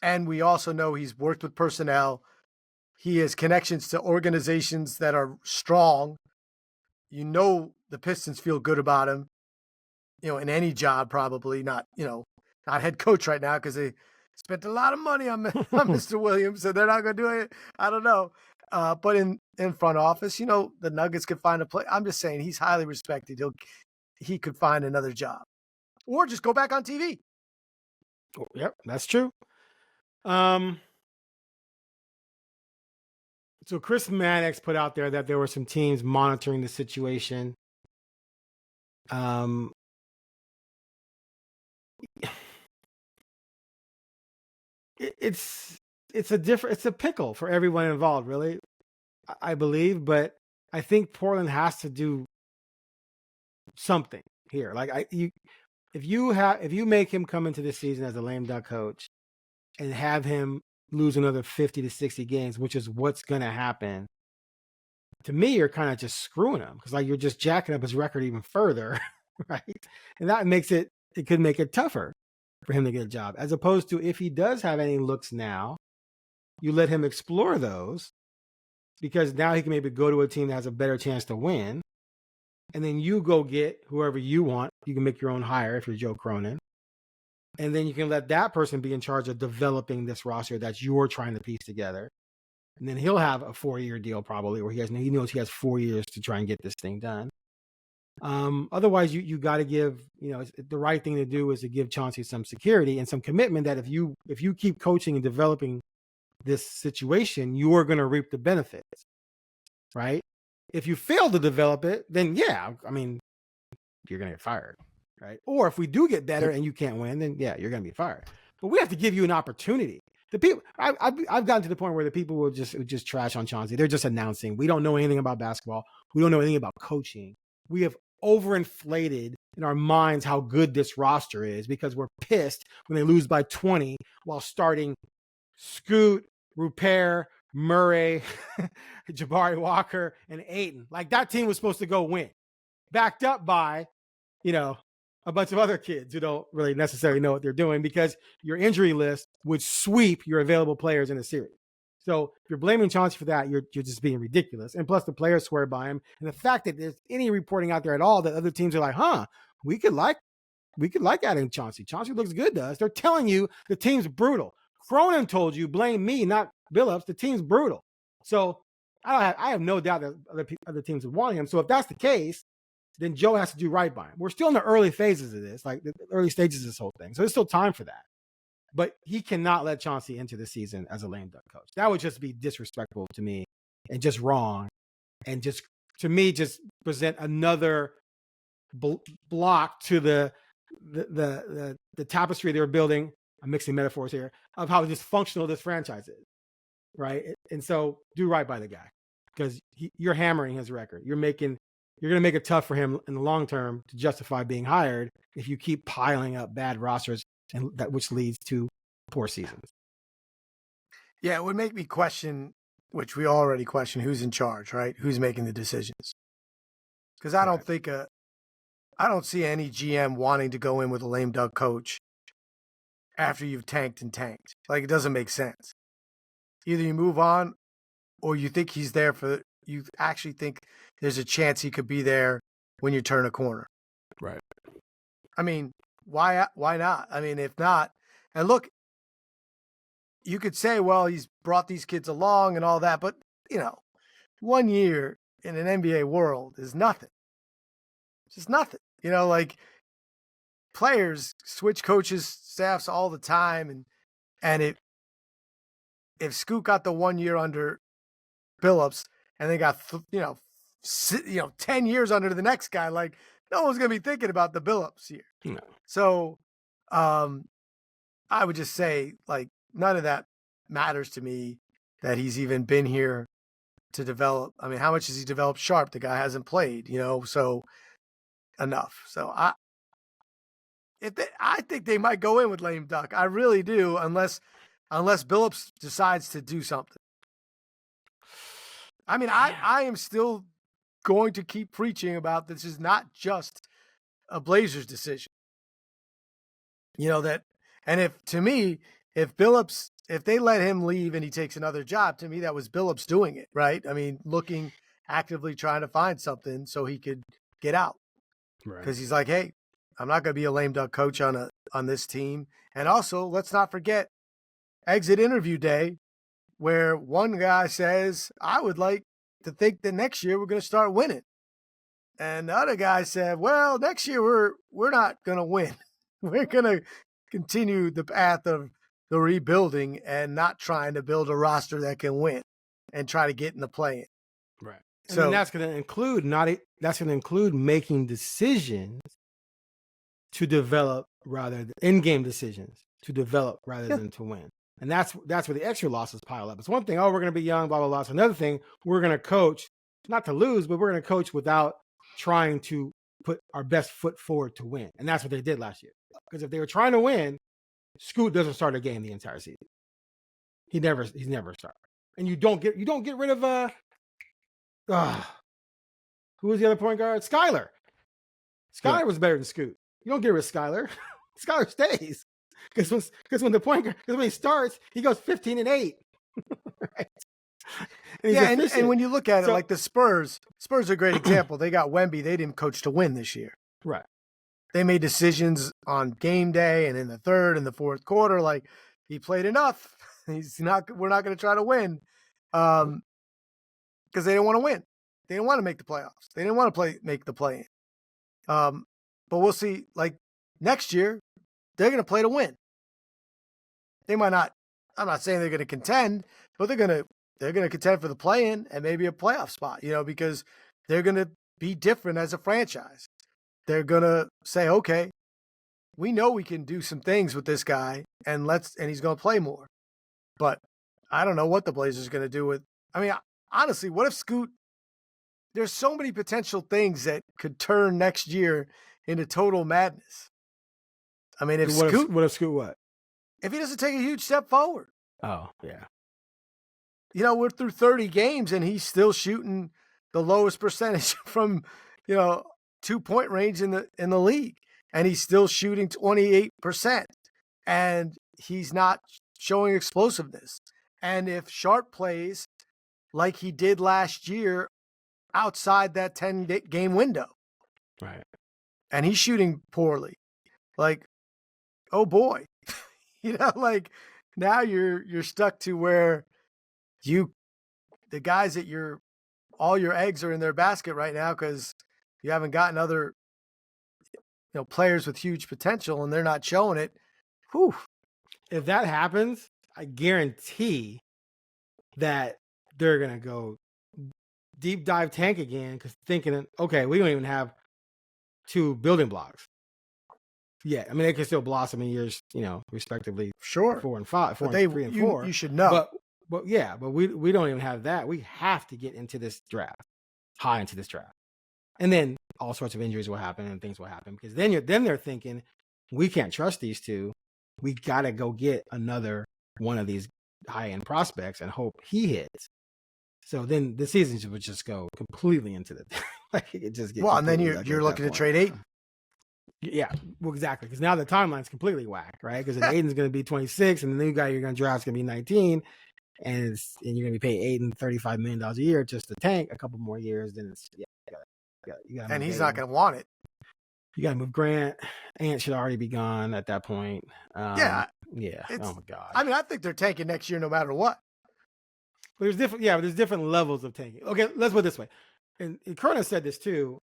Speaker 2: And we also know he's worked with personnel. He has connections to organizations that are strong. The Pistons feel good about him, in any job, probably not head coach right now because they spent a lot of money on Mr. Williams, so they're not going to do it. I don't know. But in front office, the Nuggets could find a play. I'm just saying he's highly respected. He could find another job or just go back on TV.
Speaker 1: Oh, yep, that's true. So Chris Mannix put out there that there were some teams monitoring the situation. It's a pickle for everyone involved, really, I believe. But I think Portland has to do something here. Like if you make him come into this season as a lame duck coach and have him lose another 50 to 60 games, which is what's going to happen, to me, you're kind of just screwing him because you're just jacking up his record even further, right? And that it could make it tougher for him to get a job, as opposed to if he does have any looks now, you let him explore those because now he can maybe go to a team that has a better chance to win. And then you go get whoever you want. You can make your own hire if you're Joe Cronin. And then you can let that person be in charge of developing this roster that you're trying to piece together. And then he'll have a 4-year deal probably, or he knows he has 4 years to try and get this thing done. Otherwise, you got to give, the right thing to do is to give Chauncey some security and some commitment that if you keep coaching and developing this situation, you are going to reap the benefits, right? If you fail to develop it, then you're going to get fired, right? Or if we do get better and you can't win, then you're going to be fired. But we have to give you an opportunity. The people, I've gotten to the point where the people will just trash on Chauncey. They're just announcing. We don't know anything about basketball. We don't know anything about coaching. We have overinflated in our minds how good this roster is because we're pissed when they lose by 20 while starting Scoot, Rupert, Murray, Jabari Walker, and Ayton. Like, that team was supposed to go win, backed up by, a bunch of other kids who don't really necessarily know what they're doing because your injury list would sweep your available players in the series. So if you're blaming Chauncey for that, you're just being ridiculous. And plus the players swear by him. And the fact that there's any reporting out there at all that other teams are like, we could like adding Chauncey. Chauncey looks good to us. They're telling you the team's brutal. Cronin told you, blame me, not Billups. The team's brutal. So I have no doubt that other teams would want him. So if that's the case, then Joe has to do right by him. We're still in the early phases of this, like the early stages of this whole thing. So there's still time for that. But he cannot let Chauncey into the season as a lame duck coach. That would just be disrespectful to me and just wrong. And just, to me, just present another block to the tapestry they're building. I'm mixing metaphors here of how dysfunctional this franchise is. Right. And so do right by the guy. because you're hammering his record. You're going to make it tough for him in the long term to justify being hired if you keep piling up bad rosters, and which leads to poor seasons.
Speaker 2: Yeah, it would make me question, which we already question, who's in charge, right? Who's making the decisions? Because I don't see any GM wanting to go in with a lame duck coach after you've tanked and tanked. Like, it doesn't make sense. Either you move on, or you think he's there you actually think there's a chance he could be there when you turn a corner.
Speaker 1: Right.
Speaker 2: I mean, why not? I mean, if not, and look, you could say, well, he's brought these kids along and all that, but 1 year in an NBA world is nothing. It's just nothing. Like, players switch coaches, staffs all the time, and if Scoot got the 1 year under Billups and they got 10 years under the next guy, like, no one's gonna be thinking about the Billups year.
Speaker 1: No.
Speaker 2: So I would just say, like, none of that matters to me, that he's even been here to develop. I mean, how much has he developed Sharp? The guy hasn't played, so enough. So I think they might go in with lame duck. I really do, unless Billups decides to do something. I mean, I am still going to keep preaching about this is not just a Blazers decision. And if Billups, if they let him leave and he takes another job, to me, that was Billups doing it, right? I mean, looking, actively trying to find something so he could get out.
Speaker 1: Right.
Speaker 2: Because he's like, hey, I'm not going to be a lame duck coach on this team. And also, let's not forget exit interview day, where one guy says, I would like to think that next year we're going to start winning. And the other guy said, well, next year we're not going to win. We're going to continue the path of the rebuilding and not trying to build a roster that can win and try to get in the play-in.
Speaker 1: Right. So that's going to include making decisions to develop rather than in-game decisions to develop rather than to win. And that's where the extra losses pile up. It's one thing, we're going to be young, blah, blah, blah. It's another thing, we're going to coach, not to lose, but we're going to coach without trying to put our best foot forward to win. And that's what they did last year. Because if they were trying to win, Scoot doesn't start a game the entire season. He's never started. And you don't get rid of who was the other point guard? Skylar. Skylar was better than Scoot. You don't get rid of Skylar. Skylar stays. Because when he starts, he goes 15-8. Right?
Speaker 2: And when you look at it, like the Spurs are a great example. They got Wemby. They didn't coach to win this year.
Speaker 1: Right.
Speaker 2: They made decisions on game day and in the third and the fourth quarter. Like, he played enough. We're not going to try to win, because they didn't want to win. They didn't want to make the playoffs. They didn't want to make the play-in. But we'll see. Like, next year, they're going to play to win. They might not. I'm not saying they're going to contend, but they're going to contend for the play-in and maybe a playoff spot. Because they're going to be different as a franchise. They're going to say, okay, we know we can do some things with this guy, and he's going to play more. But I don't know what the Blazers are going to do with. I mean, honestly, what if Scoot? There's so many potential things that could turn next year into total madness. I mean,
Speaker 1: what if Scoot what?
Speaker 2: If he doesn't take a huge step forward.
Speaker 1: Oh, yeah.
Speaker 2: We're through 30 games and he's still shooting the lowest percentage from, 2-point range in the league. And he's still shooting 28%. And he's not showing explosiveness. And if Sharp plays like he did last year outside that 10-game window.
Speaker 1: Right.
Speaker 2: And he's shooting poorly. Like, oh boy. Like, now you're stuck to where the guys that all your eggs are in their basket right now because you haven't gotten other players with huge potential and they're not showing it. Whew.
Speaker 1: If that happens, I guarantee that they're gonna go deep dive tank again because thinking, okay, we don't even have 2 building blocks. Yeah, I mean, they can still blossom in years, respectively.
Speaker 2: Sure.
Speaker 1: 4 and 5, 4
Speaker 2: but
Speaker 1: and 3 and 4.
Speaker 2: You should know.
Speaker 1: but we don't even have that. We have to get into this draft, high into this draft. And then all sorts of injuries will happen and things will happen because then they're thinking, we can't trust these two. We got to go get another one of these high-end prospects and hope he hits. So then the season would just go completely into the like it just gets
Speaker 2: and then you're looking to trade Ayton.
Speaker 1: Yeah, well, exactly. Because now the timeline's completely whacked, right? Because Aiden's going to be 26, and the new guy you're going to draft is going to be 19, and you're going to be paying Aiden $35 million a year just to tank a couple more years. Then it's you gotta
Speaker 2: and he's not going to want it.
Speaker 1: You got to move Grant. Ant should already be gone at that point.
Speaker 2: Yeah.
Speaker 1: Oh my god.
Speaker 2: I mean, I think they're tanking next year no matter what.
Speaker 1: But there's different. Yeah, but there's different levels of tanking. Okay, let's put it this way. And Kerner said this too.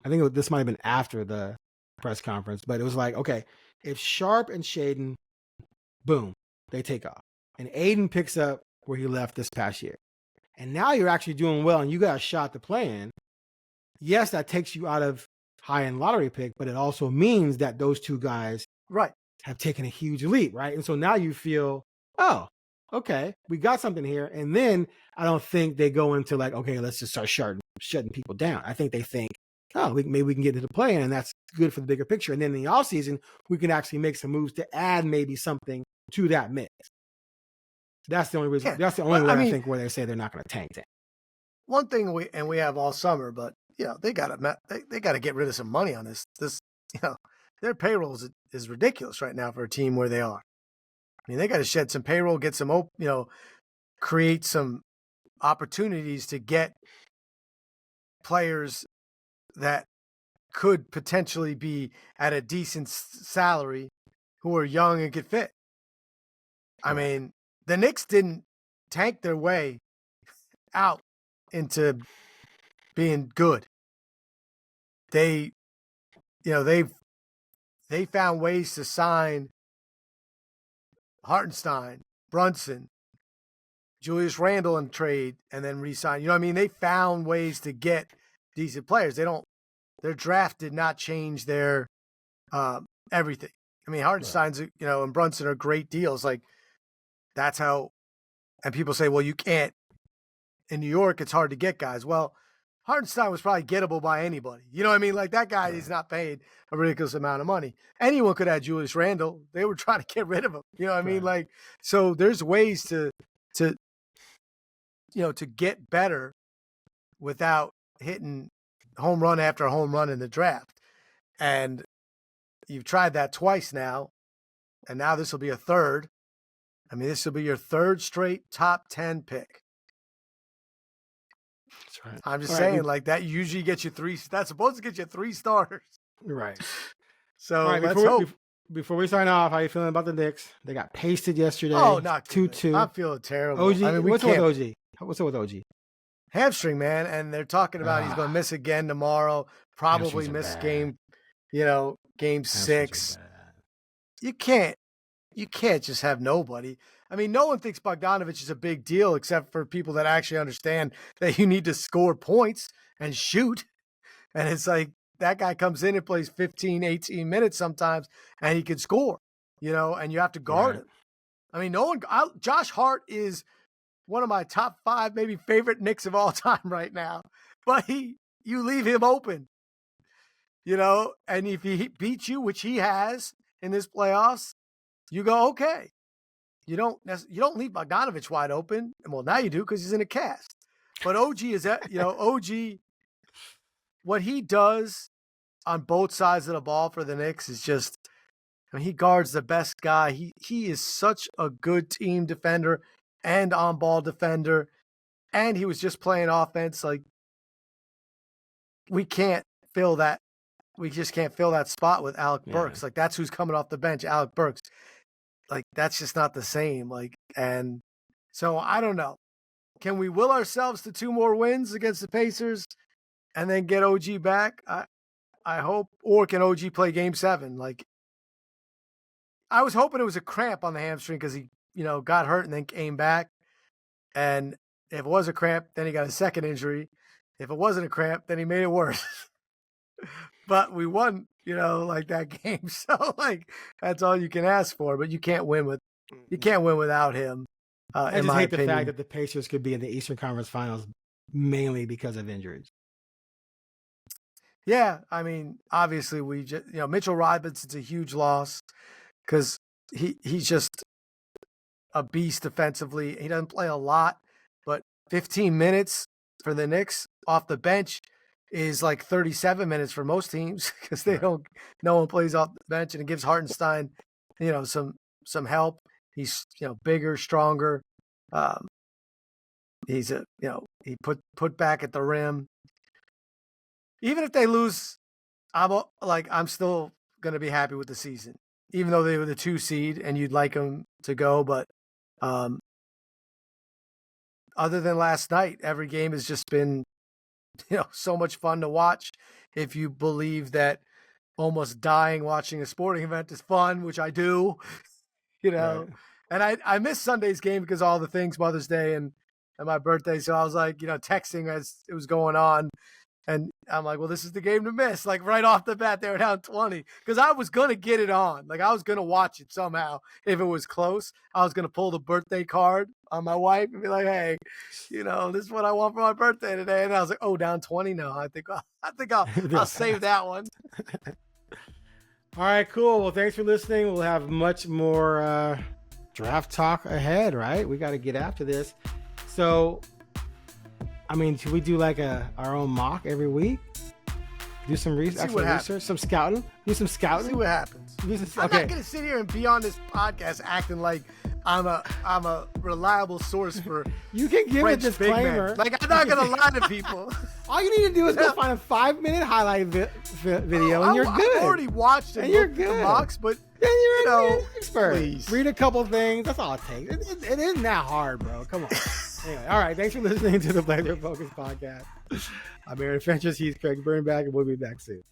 Speaker 1: I think this might have been after the press conference, but it was like, okay, if Sharp and Shaden, boom, they take off. And Aiden picks up where he left this past year. And now you're actually doing well and you got a shot to play in. Yes, that takes you out of high-end lottery pick, but it also means that those two guys have taken a huge leap, right? And so now you feel, oh, okay, we got something here. And then I don't think they go into like, okay, let's just start shutting people down. I think they think, oh, maybe we can get into the play-in, and that's good for the bigger picture. And then in the offseason, we can actually make some moves to add maybe something to that mix. That's the only reason. Yeah. That's the only way I think where they say they're not going to tank.
Speaker 2: One thing we have all summer, but they got to get rid of some money on this. Their payroll is ridiculous right now for a team where they are. I mean, they got to shed some payroll, get some create some opportunities to get players that could potentially be at a decent salary who are young and could fit. I mean, the Knicks didn't tank their way out into being good. They found ways to sign Hartenstein, Brunson, Julius Randle in trade, and then re-sign. They found ways to get decent players. Their draft did not change their everything. I mean, Hartenstein's, and Brunson are great deals. Like, that's how, and people say, well, you can't, in New York, it's hard to get guys. Well, Hartenstein was probably gettable by anybody. You know what I mean? Like, that guy is not paid a ridiculous amount of money. Anyone could have Julius Randle. They were trying to get rid of him. You know what I mean? Like, so there's ways to get better without hitting home run after home run in the draft. And you've tried that twice now, and now this will be a third. I mean, this will be your third straight top 10 pick.
Speaker 1: That's right.
Speaker 2: I'm just saying, like, that usually gets you that's supposed to get you 3 starters.
Speaker 1: Right.
Speaker 2: So let's hope.
Speaker 1: Before we sign off, how are you feeling about the Knicks? They got pasted yesterday.
Speaker 2: Oh, not
Speaker 1: 2-2.
Speaker 2: I'm feeling terrible.
Speaker 1: OG, what's up with OG? What's up with OG?
Speaker 2: Hamstring, man, and they're talking about he's going to miss again tomorrow. Probably miss game 6. You can't just have nobody. I mean, no one thinks Bogdanovich is a big deal except for people that actually understand that you need to score points and shoot. And it's like that guy comes in and plays 15, 18 minutes sometimes, and he can score, and you have to guard him. I mean, Josh Hart is one of my top 5, maybe favorite Knicks of all time right now. But you leave him open, and if he beats you, which he has in this playoffs, you go, okay. You don't leave Bogdanovich wide open. Well, now you do because he's in a cast. But OG is OG. What he does on both sides of the ball for the Knicks is just, he guards the best guy. He is such a good team defender and on-ball defender, and he was just playing offense. Like, we can't fill that. We just can't fill that spot with Alec Burks. Like, that's who's coming off the bench, Alec Burks. Like, that's just not the same. Like, and so I don't know. Can we will ourselves to 2 more wins against the Pacers and then get OG back? I hope. Or can OG play game 7? Like, I was hoping it was a cramp on the hamstring because he, got hurt and then came back. And if it was a cramp, then he got a second injury. If it wasn't a cramp, then he made it worse. But we won, that game. So, like, that's all you can ask for. But you can't win without him.
Speaker 1: I just hate the fact that the Pacers could be in the Eastern Conference Finals mainly because of injuries.
Speaker 2: Yeah, I mean, obviously Mitchell Robinson's a huge loss because he's just a beast defensively. He doesn't play a lot, but 15 minutes for the Knicks off the bench is like 37 minutes for most teams because no one plays off the bench, and it gives Hartenstein, some help. He's, bigger, stronger. He's he put back at the rim. Even if they lose, I'm still going to be happy with the season, even though they were the 2 seed and you'd like them to go. But other than last night, every game has just been, so much fun to watch. If you believe that almost dying watching a sporting event is fun, which I do, right. And I missed Sunday's game because of all the things, Mother's Day and my birthday. So I was like, texting as it was going on. And I'm like, well, this is the game to miss. Like right off the bat, they were down 20 because I was going to get it on. Like I was going to watch it somehow. If it was close, I was going to pull the birthday card on my wife and be like, hey, this is what I want for my birthday today. And I was like, oh, down 20. No, I think I'll save that one.
Speaker 1: All right, cool. Well, thanks for listening. We'll have much more draft talk ahead, right? We got to get after this. So, should we do like our own mock every week? Do some research, some scouting. Do some scouting.
Speaker 2: See what happens. I'm not gonna sit here and be on this podcast acting like I'm a reliable source for.
Speaker 1: You can give a disclaimer.
Speaker 2: Like I'm not gonna lie to people.
Speaker 1: All you need to do is go find a 5-minute highlight video, and you're good.
Speaker 2: I've already watched it.
Speaker 1: And you're good.
Speaker 2: The mocks, but
Speaker 1: then you're an expert.
Speaker 2: Please.
Speaker 1: Read a couple things. That's all it takes. It isn't that hard, bro. Come on. Anyway, all right. Thanks for listening to the Blazer Focus podcast. I'm Aaron Fentress. He's Craig Birnbach, and we'll be back soon.